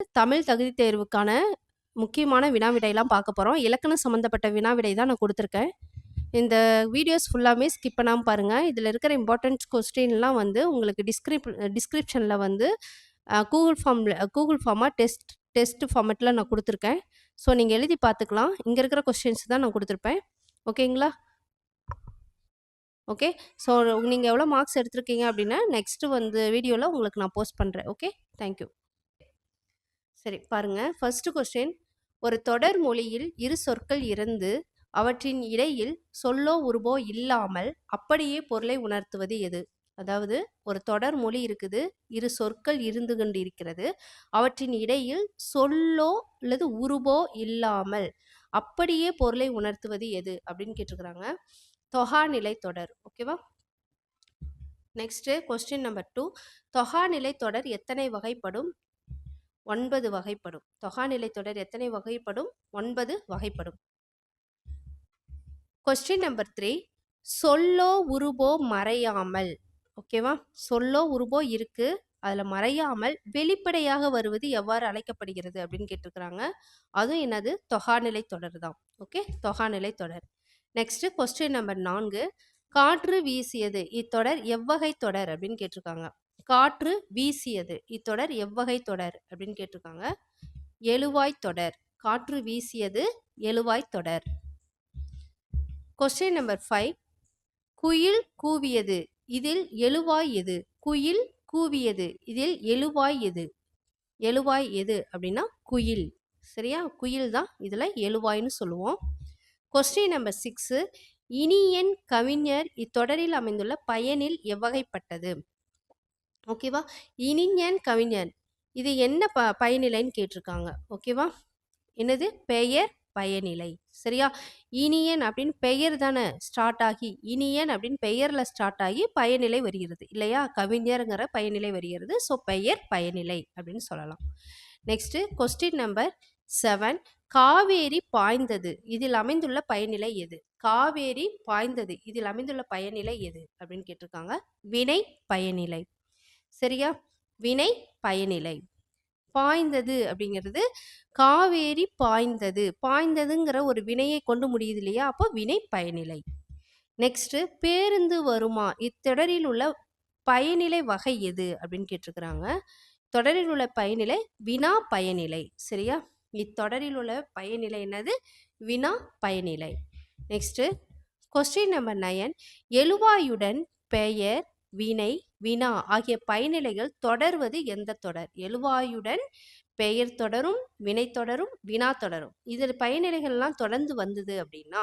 தமிழ் தகுதி தேர்வுக்கான முக்கியமான வினா விடையெல்லாம் பார்க்க போறோம். இலக்கணம் சம்மந்தப்பட்ட வினா விடை தான் நான் குடுத்துருக்கேன். இந்த வீடியோஸ் ஃபுல்லாமே ஸ்கிப் பண்ணாம பாருங்க. இதுல இருக்கிற இம்பார்ட்டன்ட் கொஸ்டின்லாம் வந்து உங்களுக்கு டிஸ்கிரிப்ஷன்ல வந்து கூகுள் ஃபார்மா டெஸ்ட் ஃபார்மேட்ல நான் குடுத்துருக்கேன். ஸோ நீங்க எழுதி பார்த்துக்கலாம். இங்க இருக்கிற கொஸ்டின்ஸ் தான் நான் குடுத்துருப்பேன். ஓகேங்களா? ஓகே. ஸோ நீங்க எவ்வளோ மார்க்ஸ் எடுத்திருக்கீங்க அப்படின்னா, நெக்ஸ்ட் வந்து வீடியோல உங்களுக்கு நான் போஸ்ட் பண்றேன். ஓகே. Thank you. சரி பாருங்க. First question. ஒரு தொடர் மொழியில் இரு சொற்கள் இருந்து அவற்றின் இடையில் சொல்லோ உருபோ இல்லாமல் அப்படியே பொருளை உணர்த்துவது எது? அதாவது ஒரு தொடர் மொழி இருக்குது, இரு சொற்கள் இருந்து கொண்டிருக்கிறது, அவற்றின் இடையில் சொல்லோ அல்லது உருபோ இல்லாமல் அப்படியே பொருளை உணர்த்துவது எது அப்படின்னு கேட்டிருக்கிறாங்க. தொகாநிலை தொடர். ஓகேவா? Next question number 2. தொகாநிலை தொடர் எத்தனை வகைப்படும்? 9 வகைப்படும். தொகாநிலை தொடர் எத்தனை வகைப்படும்? 9 வகைப்படும். Question number 3. சொல்லோ உருபோ மறையாமல். ஓகேவா? சொல்லோ உருபோ இருக்கு, அதுல மறையாமல் வெளிப்படையாக வருவது எவ்வாறு அழைக்கப்படுகிறது அப்படின்னு கேட்டிருக்கிறாங்க. அதுவும் என்னது? தொகாநிலை தொடர் தான். ஓகே, தொகாநிலை தொடர். Next question number 4. காற்று வீசியது இத்தொடர் எவ்வகை தொடர் அப்படின்னு கேட்டிருக்காங்க. காற்று வீசியது இத்தொடர் எவ்வகை தொடர் அப்படின்னு கேட்டிருக்காங்க. எழுவாய் தொடர். காற்று வீசியது எழுவாய் தொடர். Question number 5. குயில் கூவியது இதில் எழுவாய் எது? குயில் கூவியது இதில் எழுவாய் எது? எழுவாய் எது அப்படின்னா குயில். சரியா? குயில் தான் இதுல எழுவாய்னு சொல்லுவோம். Question number 6. இனியன் கவிஞர் இத்தொடரில் அமைந்துள்ள பயனில் எவ்வகைப்பட்டது? ஓகேவா? இனியன் கவிஞன் இது என்ன பயனிலைன்னு கேட்டிருக்காங்க. ஓகேவா? என்னது? பெயர் பயனிலை. சரியா? இனியன் அப்படின்னு பெயர் தானே ஸ்டார்ட் ஆகி, இனியன் அப்படின்னு பெயர்ல ஸ்டார்ட் ஆகி பயனிலை வருகிறது இல்லையா? கவிஞருங்கிற பயனிலை வருகிறது. ஸோ பெயர் பயனிலை அப்படின்னு சொல்லலாம். Next question number 7. காவேரி பாய்ந்தது இதில் அமைந்துள்ள பயனிலை எது? காவேரி பாய்ந்தது இதில் அமைந்துள்ள பயனிலை எது அப்படின்னு கேட்டிருக்காங்க. வினை பயனிலை. சரியா? வினை பயனிலை. பாய்ந்தது அப்படிங்கிறது காவேரி பாய்ந்தது, பாய்ந்ததுங்கிற ஒரு வினையை கொண்டு முடியுது இல்லையா? அப்போ வினை பயனிலை. நெக்ஸ்ட் பேருந்து வருமா இத்தொடரில் உள்ள பயனிலை வகை எது அப்படின்னு கேட்டிருக்கிறாங்க. தொடரில் உள்ள பயனிலை வினா பயனிலை. சரியா? இத்தொடரில் உள்ள பயனிலை என்னது? வினா பயனிலை. Next question number 9. எழுவாயுடன் பெயர் வினை வினா ஆகிய பயனிலைகள் தொடர்வது எந்த தொடர்? எழுவாயுடன் பெயர் தொடரும், வினை தொடரும், வினா தொடரும். இதில் பயனிலைகள்லாம் தொடர்ந்து வந்தது அப்படின்னா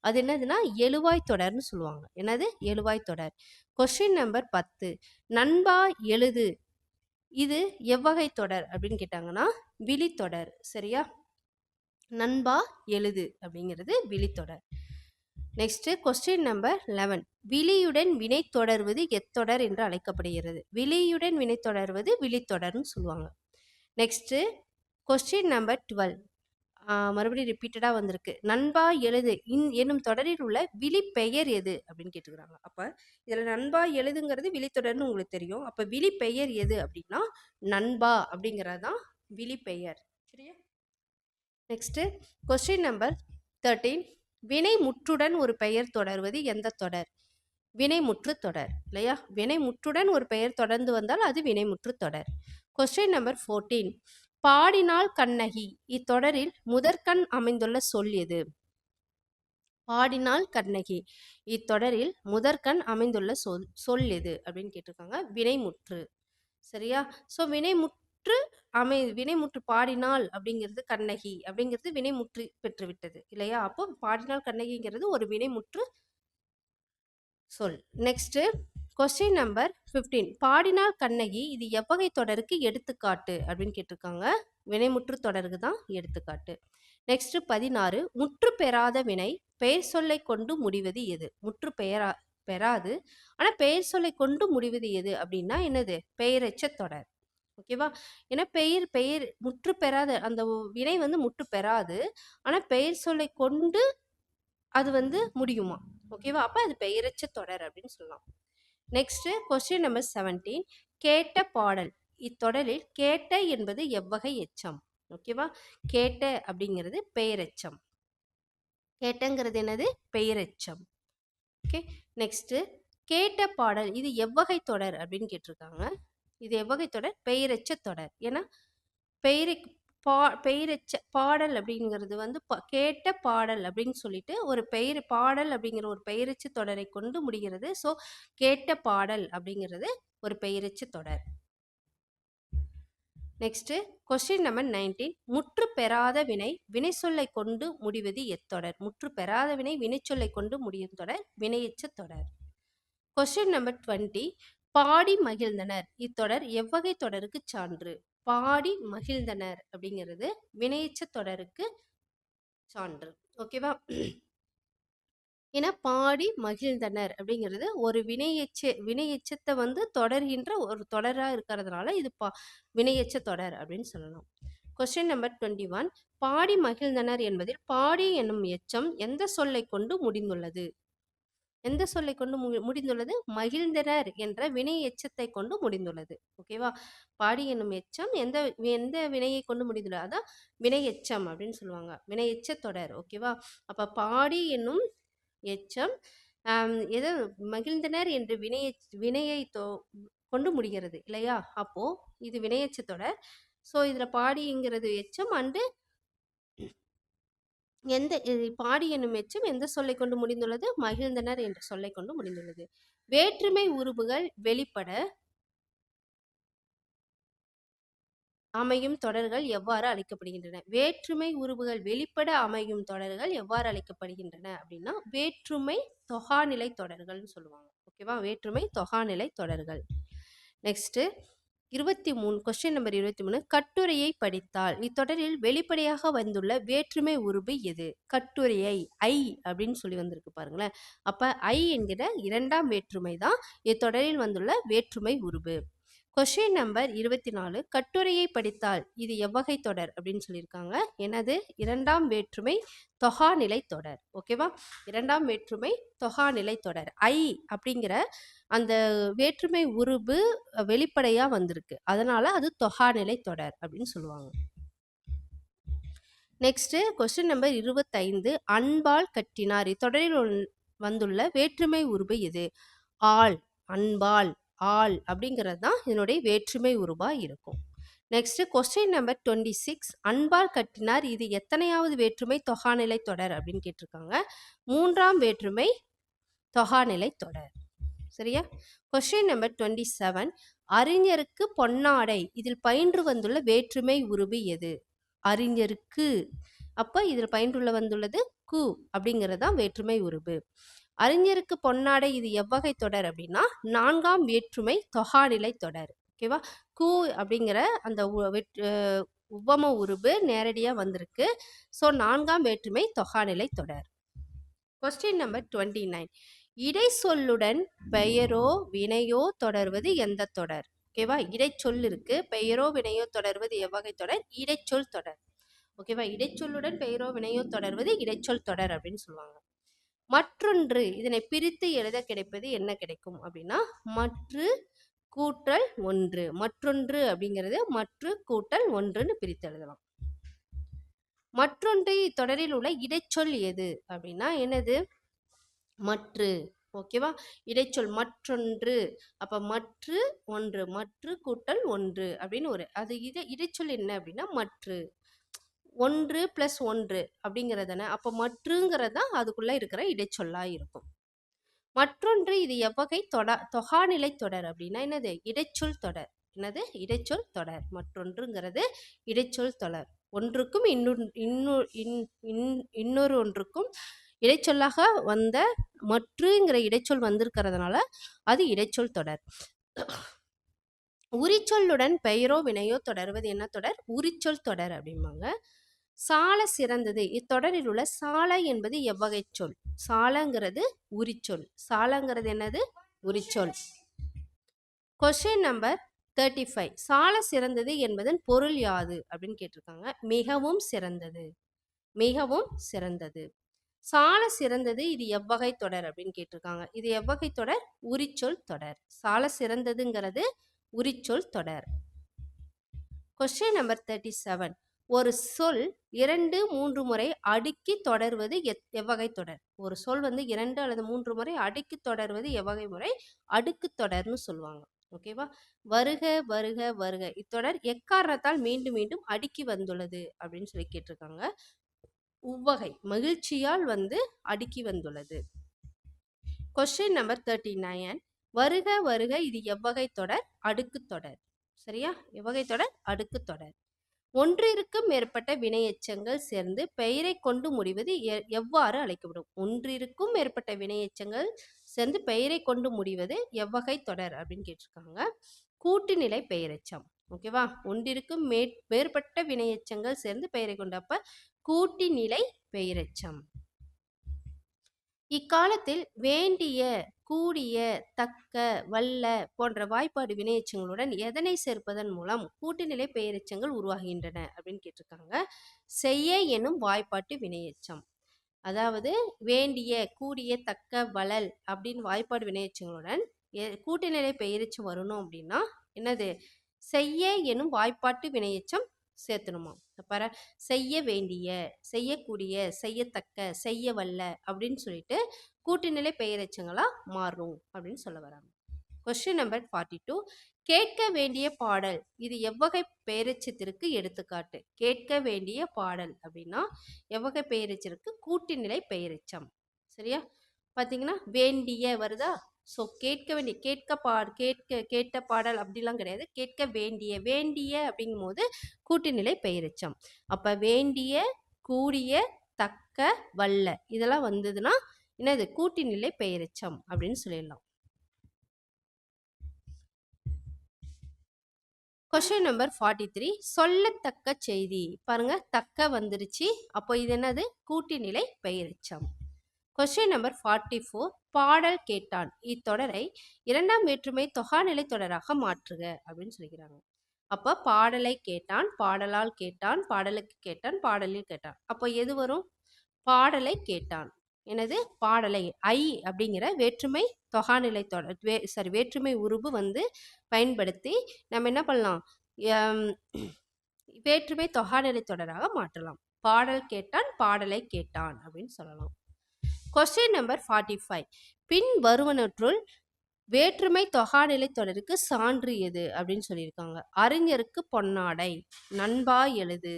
அது என்னதுன்னா எழுவாய் தொடர்னு சொல்லுவாங்க. என்னது? எழுவாய் தொடர். Question number 10. நண்பா எழுது இது எவ்வகை தொடர் அப்படின்னு கேட்டாங்கன்னா விழித்தொடர். சரியா? நண்பா எழுது அப்படிங்கிறது விழித்தொடர். Next question number 11. விழியுடன் வினை தொடர்வது எத்தொடர் என்று அழைக்கப்படுகிறது? விழியுடன் வினை தொடர்வது விழித்தொடர்னு சொல்லுவாங்க. Next question number 12. மறுபடியும் ரிப்பீட்டடாக வந்திருக்கு. நண்பா எழுது என்னும் தொடரில் உள்ள விழி பெயர் எது அப்படின்னு கேட்டுக்கிறாங்க. அப்போ இதில் நண்பா எழுதுங்கிறது விழித்தொடர்னு உங்களுக்கு தெரியும். அப்போ விழி பெயர் எது அப்படின்னா நண்பா அப்படிங்கிறது தான் விழி பெயர். சரியா? Next question number 13. வினை முற்றுடன் ஒரு பெயர் தொடர்வது எந்த தொடர்? வினைமுற்று தொடர் இல்லையா? வினைமுற்றுடன் ஒரு பெயர் தொடர்ந்து வந்தால் அது வினைமுற்று தொடர். Question number 14. பாடினாள் கண்ணகி இத்தொடரில் முதற்கண் அமைந்துள்ள சொல் எது? பாடினாள் கண்ணகி இத்தொடரில் முதற்கண் அமைந்துள்ள சொல் எது அப்படின்னு கேட்டிருக்காங்க. வினைமுற்று. சரியா? ஸோ வினைமுற்று பாடினாள் அப்படிங்கிறது கண்ணகி அப்படிங்கிறது வினைமுற்று பெற்றுவிட்டது இல்லையா? அப்போ பாடினாள் கண்ணகிங்கிறது ஒரு வினைமுற்று சொல். Next question number 15. பாடினாள் கண்ணகி இது எவ்வகை தொடருக்கு எடுத்துக்காட்டு அப்படின்னு கேட்டிருக்காங்க. வினைமுற்று தொடருக்கு தான் எடுத்துக்காட்டு. நெக்ஸ்ட் 16. முற்று பெறாத வினை பெயர் சொல்லை கொண்டு முடிவது எது? முற்று பெறாது ஆனா பெயர் சொல்லை கொண்டு முடிவது எது அப்படின்னா என்னது? பெயரெச்ச தொடர். ஓகேவா? ஏன்னா பெயர் முற்று பெறாத அந்த வினை வந்து முற்று பெறாது ஆனா பெயர் சொல்லை கொண்டு அது வந்து முடியுமா? ஓகேவா? அப்ப அது பெயரச்ச தொடர் அப்படின்னு சொல்லலாம். Next question number 17. கேட்ட பாடல் இத்தொடரில் கேட்ட என்பது எவ்வகை எச்சம்? ஓகேவா? கேட்ட அப்படிங்கிறது பெயரெச்சம். கேட்டங்கிறது என்னது? பெயரெச்சம். ஓகே. நெக்ஸ்ட் கேட்ட பாடல் இது எவ்வகை தொடர் அப்படின்னு கேட்டிருக்காங்க. இது எவ்வகை தொடர்? பெயரெச்ச தொடர். ஏன்னா பெயரை பெயரெச்ச பாடல் அப்படிங்கிறது வந்து கேட்ட பாடல் அப்படின்னு சொல்லிட்டு ஒரு பாடல் அப்படிங்கிற ஒரு பெயரெச்ச தொடரை கொண்டு முடிகிறது. ஸோ கேட்ட பாடல் அப்படிங்கிறது ஒரு பெயரெச்ச தொடர். Next question number 19. முற்று பெறாத வினை வினை சொல்லை கொண்டு முடிவது எத்தொடர்? முற்று பெறாத வினை வினை சொல்லை கொண்டு முடியும் தொடர் வினையெச்ச தொடர். Question number 20. பாடி மகிழ்ந்தனர் இத்தொடர் எவ்வகை தொடருக்கு சான்று? பாடி மகிழ்ந்தனர் அப்படிங்கிறது வினையெச்ச தொடருக்கு சான்று. ஓகேவா? ஏன்னா பாடி மகிழ்ந்தனர் அப்படிங்கிறது ஒரு வினையெச்சத்தை வந்து தொடர்கின்ற ஒரு தொடராக இருக்கிறதுனால இது வினையெச்ச தொடர் அப்படின்னு சொல்லலாம். Question number 21. பாடி மகிழ்ந்தனர் என்பதில் பாடி என்னும் எச்சம் எந்த சொல்லை கொண்டு முடிந்துள்ளது? எந்த சொல்லை கொண்டு முடிந்துள்ளது? மகிழ்ந்தனர் என்ற வினை எச்சத்தை கொண்டு முடிந்துள்ளது. ஓகேவா? பாடி என்னும் எச்சம் எந்த எந்த வினையை கொண்டு முடிந்துள்ளது? அதான் வினை எச்சம் அப்படின்னு சொல்லுவாங்க. வினை எச்ச தொடர். ஓகேவா? அப்ப பாடி என்னும் எச்சம் எது மகிழ்ந்தனர் என்று வினையை கொண்டு முடிகிறது இல்லையா? அப்போ இது வினையெச்ச தொடர். ஸோ இதுல பாடிங்கிறது எச்சம் அண்டு எந்த பாடி என்னும் எச்சம் எந்த சொல்லை கொண்டு முடிந்துள்ளது? மகிழ்ந்தனர் என்ற சொல்லை கொண்டு முடிந்துள்ளது. வேற்றுமை உருபுகள் வெளிப்பட அமையும் தொடர்கள் எவ்வாறு அழைக்கப்படுகின்றன? வேற்றுமை உருபுகள் வெளிப்பட அமையும் தொடர்கள் எவ்வாறு அழைக்கப்படுகின்றன அப்படின்னா வேற்றுமை தொகாநிலை தொடர்கள்னு சொல்லுவாங்க. ஓகேவா? வேற்றுமை தொகாநிலை தொடர்கள். நெக்ஸ்ட் 23. Question number 23. கட்டுரையை படித்தால் இத்தொடரில் வெளிப்படையாக வந்துள்ள வேற்றுமை உருபு எது? கட்டுரையை ஐ அப்படின்னு சொல்லி வந்திருக்கு பாருங்களேன். அப்ப ஐ என்கிற இரண்டாம் வேற்றுமை தான் இத்தொடரில் வந்துள்ள வேற்றுமை உருபு. Question number 24. கட்டுரையை படித்தால் இது எவ்வகை தொடர் அப்படின்னு சொல்லியிருக்காங்க. எனது இரண்டாம் வேற்றுமை தொகாநிலை தொடர். ஓகேவா? இரண்டாம் வேற்றுமை தொகாநிலை தொடர். ஐ அப்படிங்கிற அந்த வேற்றுமை உருபு வெளிப்படையா வந்திருக்கு, அதனால அது தொகாநிலை தொடர் அப்படின்னு சொல்லுவாங்க. Next question number 25. அன்பால் கட்டினார் இத்தொடரில் வந்துள்ள வேற்றுமை உருபு எது? ஆள். அன்பால் ஆள் அப்படிங்கிறது தான் இதனுடைய வேற்றுமை உருபா இருக்கும். Next question number 26. அன்பால் கட்டினார் இது எத்தனையாவது வேற்றுமை தொகாநிலை தொடர் அப்படின்னு கேட்டிருக்காங்க. மூன்றாம் வேற்றுமை தொகாநிலை தொடர். சரியா? Question number 27. அறிஞருக்கு பொன்னாடை இதில் பயின்று வந்துள்ள வேற்றுமை உருபு எது? அறிஞருக்கு. அப்ப இதில் பயின்றுள்ள வந்துள்ளது கு அப்படிங்கிறது தான் வேற்றுமை உருபு. அறிஞருக்கு பொன்னாடை இது எவ்வகை தொடர் அப்படின்னா நான்காம் வேற்றுமை தொகாநிலை தொடர். ஓகேவா? கு அப்படிங்கிற அந்த உவம உருபு நேரடியா வந்திருக்கு. ஸோ நான்காம் வேற்றுமை தொகாநிலை தொடர். Question number 29. இடை சொல்லுடன் பெயரோ வினையோ தொடர்வது எந்த தொடர்? ஓகேவா? இடைச்சொல் இருக்கு, பெயரோ வினையோ தொடர்வது எவ்வகை தொடர்? இடைச்சொல் தொடர். ஓகேவா? இடைச்சொல்லுடன் பெயரோ வினையோ தொடர்வது இடைச்சொல் தொடர் அப்படின்னு சொல்லுவாங்க. மற்றொன்று இதனை பிரித்து எழுத கிடைப்பது என்ன கிடைக்கும் அப்படின்னா மற்று கூட்டல் ஒன்று. மற்றொன்று அப்படிங்கிறது மற்று கூட்டல் ஒன்றுன்னு பிரித்து எழுதலாம். மற்றொன்று இத்தொடரில் உள்ள இடைச்சொல் எது அப்படின்னா என்னது? மற்று. ஓகேவா? இடைச்சொல் மற்றொன்று. அப்ப மற்று ஒன்று, மற்று கூட்டல் ஒன்று அப்படின்னு ஒரு அது இடைச்சொல் என்ன அப்படின்னா மற்று. ஒன்று பிளஸ் ஒன்று அப்படிங்கிறதானே. அப்போ மற்றுங்கிறது தான் அதுக்குள்ள இருக்கிற இடைச்சொல்லா இருக்கும். மற்றொன்று இது எவ்வகை தொகாநிலை தொடர் அப்படின்னா என்னது? இடைச்சொல் தொடர். என்னது? இடைச்சொல் தொடர். மற்றொன்றுங்கிறது இடைச்சொல் தொடர். ஒன்றுக்கும் இன்னொரு ஒன்றுக்கும் இடைச்சொல்லாக வந்த மற்றுங்கிற இடைச்சொல் வந்திருக்கிறதுனால அது இடைச்சொல் தொடர். உரிச்சொல்லுடன் பெயரோ வினையோ தொடர்வது என்ன தொடர்? உரிச்சொல் தொடர் அப்படிம்பாங்க. சால சிறந்தது இத்தொடரில் உள்ள சால என்பது எவ்வகை சொல்? சாலங்கிறது உரிச்சொல். சாலங்கிறது என்னது? உரிச்சொல். Question number 35. சால சிறந்தது என்பதன் பொருள் யாது அப்படின்னு கேட்டிருக்காங்க. மிகவும் சிறந்தது. மிகவும் சிறந்தது. சால சிறந்தது இது எவ்வகை தொடர் அப்படின்னு கேட்டிருக்காங்க. இது எவ்வகை தொடர்? உரிச்சொல் தொடர். சால சிறந்ததுங்கிறது உரிச்சொல் தொடர். Question number 37. ஒரு சொல் 2, 3 முறை அடுக்கி தொடர்வது எவ்வகை தொடர்? ஒரு சொல் வந்து 2 அல்லது 3 முறை அடுக்கி தொடர்வது எவ்வகை முறை? அடுக்கு தொடர்னு சொல்லுவாங்க. ஓகேவா? வருக வருக வருக இத்தொடர் எக்காரணத்தால் மீண்டும் மீண்டும் அடுக்கி வந்துள்ளது அப்படின்னு சொல்லி கேட்டிருக்காங்க. உவ்வகை மகிழ்ச்சியால் வந்து அடுக்கி வந்துள்ளது. Question number 39. வருக வருக இது எவ்வகை தொடர்? அடுக்கு தொடர். சரியா? எவ்வகை தொடர்? அடுக்கு தொடர். ஒன்றிற்கும் மேற்பட்ட வினையெச்சங்கள் சேர்ந்து பெயரை கொண்டு முடிவது எவ்வாறு அழைக்கப்படும்? ஒன்றிற்கும் மேற்பட்ட வினையெச்சங்கள் சேர்ந்து பெயரை கொண்டு முடிவது எவ்வகை தொடர் அப்படின்னு கேட்டிருக்காங்க. கூட்டுநிலை பெயரெச்சம். ஓகேவா? ஒன்றிற்கும் மேற்பட்ட வினையெச்சங்கள் சேர்ந்து பெயரை கொண்டு, அப்ப கூட்டுநிலை பெயரெச்சம். இக்காலத்தில் வேண்டிய, கூடிய, தக்க, வல்ல போன்ற வாய்ப்பாடு வினையெச்சங்களுடன் எதனை சேர்ப்பதன் மூலம் கூட்டுநிலை பெயரெச்சங்கள் உருவாகின்றன அப்படின்னு கேட்டிருக்காங்க. செய்ய எனும் வாய்ப்பாட்டு வினையெச்சம். அதாவது வேண்டிய, கூடிய, தக்க, வளல் அப்படின்னு வாய்ப்பாடு வினையெச்சங்களுடன் கூட்டுநிலை பெயரெச்சம் வரணும் அப்படின்னா என்னது? செய்ய எனும் வாய்ப்பாட்டு வினையெச்சம் சேர்த்தணுமா? பாரு, செய்ய வேண்டிய, செய்யக்கூடிய, செய்யத்தக்க, செய்ய வல்ல அப்படின்னு சொல்லிட்டு கூட்டுநிலை பெயரெச்சங்களா மாறும் அப்படின்னு சொல்ல வராங்க. Question number 42. கேட்க வேண்டிய பாடல் இது எவ்வகை பெயரெச்சத்திற்கு எடுத்துக்காட்டு? கேட்க வேண்டிய பாடல் அப்படின்னா எவ்வகை பெயரெச்சத்திற்கு? கூட்டுநிலை பெயரெச்சம். சரியா? பார்த்தீங்கன்னா வேண்டிய வருதா? ஸோ கேட்க வேண்டிய, கேட்ட பாடல் அப்படிலாம் கிடையாது. கேட்க வேண்டிய, வேண்டிய அப்படிங்கும் போது கூட்டுநிலை பெயரெச்சம். அப்ப வேண்டிய, கூடிய, தக்க, வல்ல இதெல்லாம் வந்ததுன்னா என்னது? கூட்டுநிலை பெயரெச்சம் அப்படின்னு சொல்லிடலாம். Question number 43. சொல்லத்தக்க செய்தி. பாருங்க, தக்க வந்துருச்சு. அப்போ இது என்னது? கூட்டுநிலை பெயரெச்சம். Question number 44. பாடல் கேட்டான் இத்தொடரை இரண்டாம் வேற்றுமை தொகாநிலை தொடராக மாற்றுக அப்படின்னு சொல்லிக்கிறாங்க. அப்போ பாடலை கேட்டான், பாடலால் கேட்டான், பாடலுக்கு கேட்டான், பாடலில் கேட்டான். அப்போ எது வரும்? பாடலை கேட்டான். எனது பாடலை ஐ அப்படிங்கிற வேற்றுமை தொகாநிலை தொடர் வேற்றுமை உருபு வந்து பயன்படுத்தி நம்ம என்ன பண்ணலாம்? வேற்றுமை தொகாநிலை தொடராக மாற்றலாம். பாடல் கேட்டான், பாடலை கேட்டான் அப்படின்னு சொல்லலாம். Question number 45. பின் வருவனற்றுள் வேற்றுமை தொகாநிலை தொடருக்கு சான்று எது அப்படின்னு சொல்லியிருக்காங்க. அறிஞருக்கு பொன்னாடை, நண்பா எழுது,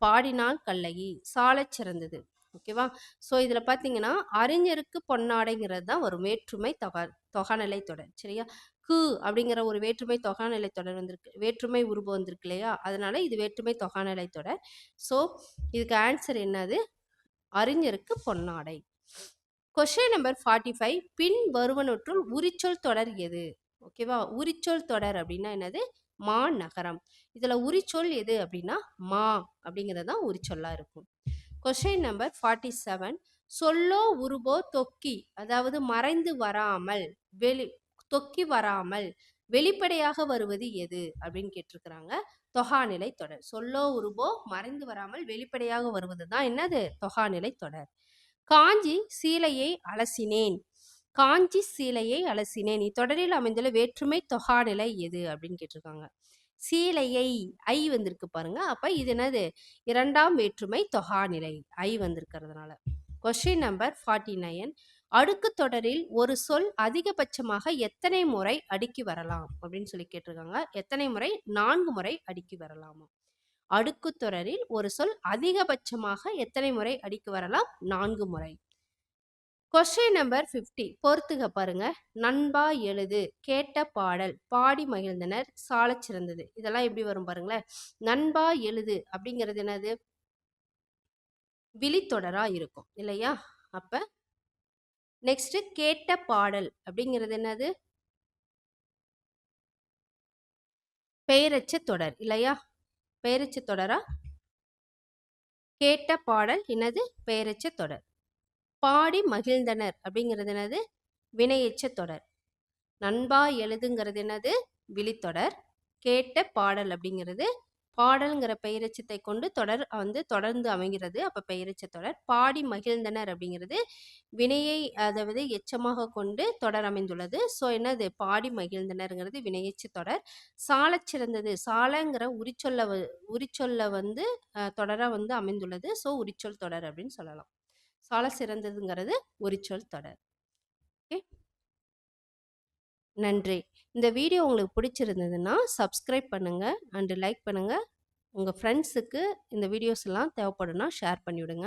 பாடினால் கல்லகி, சாலச் சிறந்தது. ஓகேவா? ஸோ இதில் பார்த்தீங்கன்னா அறிஞருக்கு பொன்னாடைங்கிறது தான் ஒரு வேற்றுமை தொகாநிலை தொடர். சரியா? கு அப்படிங்கிற ஒரு வேற்றுமை தொகாநிலை தொடர் வந்திருக்கு, வேற்றுமை உருவம் வந்திருக்கு இல்லையா? அதனால இது வேற்றுமை தொகாநிலை தொடர். ஸோ இதுக்கு ஆன்சர் என்னது? அறிஞருக்கு பொன்னாடை. Question number 45. பின் வருவனற்றுள் உரிச்சொல் தொடர் எது? ஓகேவா? உரிச்சொல் தொடர் அப்படின்னா என்னது? மா நகரம். இதுல உரிச்சொல் எது அப்படின்னா மா அப்படிங்கிறது தான் உரிச்சொல்லா இருக்கும். Question number 47. சொல்லோ உருபோ தொக்கி, அதாவது மறைந்து வராமல், தொக்கி வராமல் வெளிப்படையாக வருவது எது அப்படின்னு கேட்டிருக்கிறாங்க. தொகாநிலை தொடர். சொல்லோ உருபோ மறைந்து வராமல் வெளிப்படையாக வருவது தான் என்னது? தொகாநிலை தொடர். காஞ்சி சீலையை அலசினேன், காஞ்சி சீலையை அலசினேன் இத்தொடரில் அமைந்துள்ள வேற்றுமை தொகாநிலை எது அப்படின்னு கேட்டிருக்காங்க. சீலையை ஐ வந்திருக்கு பாருங்க. அப்ப இது என்னது? இரண்டாம் வேற்றுமை தொகாநிலை ஐ வந்திருக்கிறதுனால. Question number 49. அடுக்கு தொடரில் ஒரு சொல் அதிகபட்சமாக எத்தனை முறை அடுக்கி வரலாம் அப்படின்னு சொல்லி கேட்டிருக்காங்க. எத்தனை முறை? 4 முறை அடுக்கி வரலாமா? அடுக்கு தொடரில் ஒரு சொல் அதிகபட்சமாக எத்தனை முறை அடுக்கி வரலாம்? 4 முறை. Question number 50. பொறுத்துக பாருங்க. நண்பா எழுது, கேட்ட பாடல், பாடி மகிழ்ந்தனர், சாலச் சிறந்தது. இதெல்லாம் எப்படி வரும் பாருங்களேன். நண்பா எழுது அப்படிங்கிறது என்னது? விழித்தொடரா இருக்கும் இல்லையா? அப்ப நெக்ஸ்ட் கேட்ட பாடல் அப்படிங்கிறது என்னது? பெயரச்ச தொடர் இல்லையா? பெயரச்ச தொடரா? கேட்ட பாடல் என்னது? பெயரச்ச தொடர். பாடி மகிழ்ந்தனர் அப்படிங்கிறது என்னது? வினையெச்ச தொடர். நண்பா எழுதுங்கிறது என்னது? விழித்தொடர். கேட்ட பாடல் அப்படிங்கிறது பாடல்ங்கிற பெயரெச்சத்தை கொண்டு தொடர் வந்து தொடர்ந்து அமைகிறது. அப்ப பெயரெச்சத் தொடர். பாடி மகிழ்ந்தனர் அப்படிங்கிறது வினையை அதாவது எச்சமாக கொண்டு தொடர் அமைந்துள்ளது. ஸோ என்னது பாடி மகிழ்ந்தனர்ங்கிறது வினையெச்சத் தொடர். சாலச் சிறந்தது சாலங்கிற உரிச்சொல்ல வந்து தொடரா வந்து அமைந்துள்ளது. ஸோ உரிச்சொல் தொடர் அப்படின்னு சொல்லலாம். சாலச் சிறந்ததுங்கிறது உரிச்சொல் தொடர். ஓகே, நன்றி. இந்த வீடியோ உங்களுக்கு பிடிச்சிருந்ததுன்னா சப்ஸ்கிரைப் பண்ணுங்க அண்ட் லைக் பண்ணுங்க. உங்க ஃப்ரெண்ட்ஸுக்கு இந்த வீடியோஸ் எல்லாம் தேவைப்படும்னா ஷேர் பண்ணிவிடுங்க.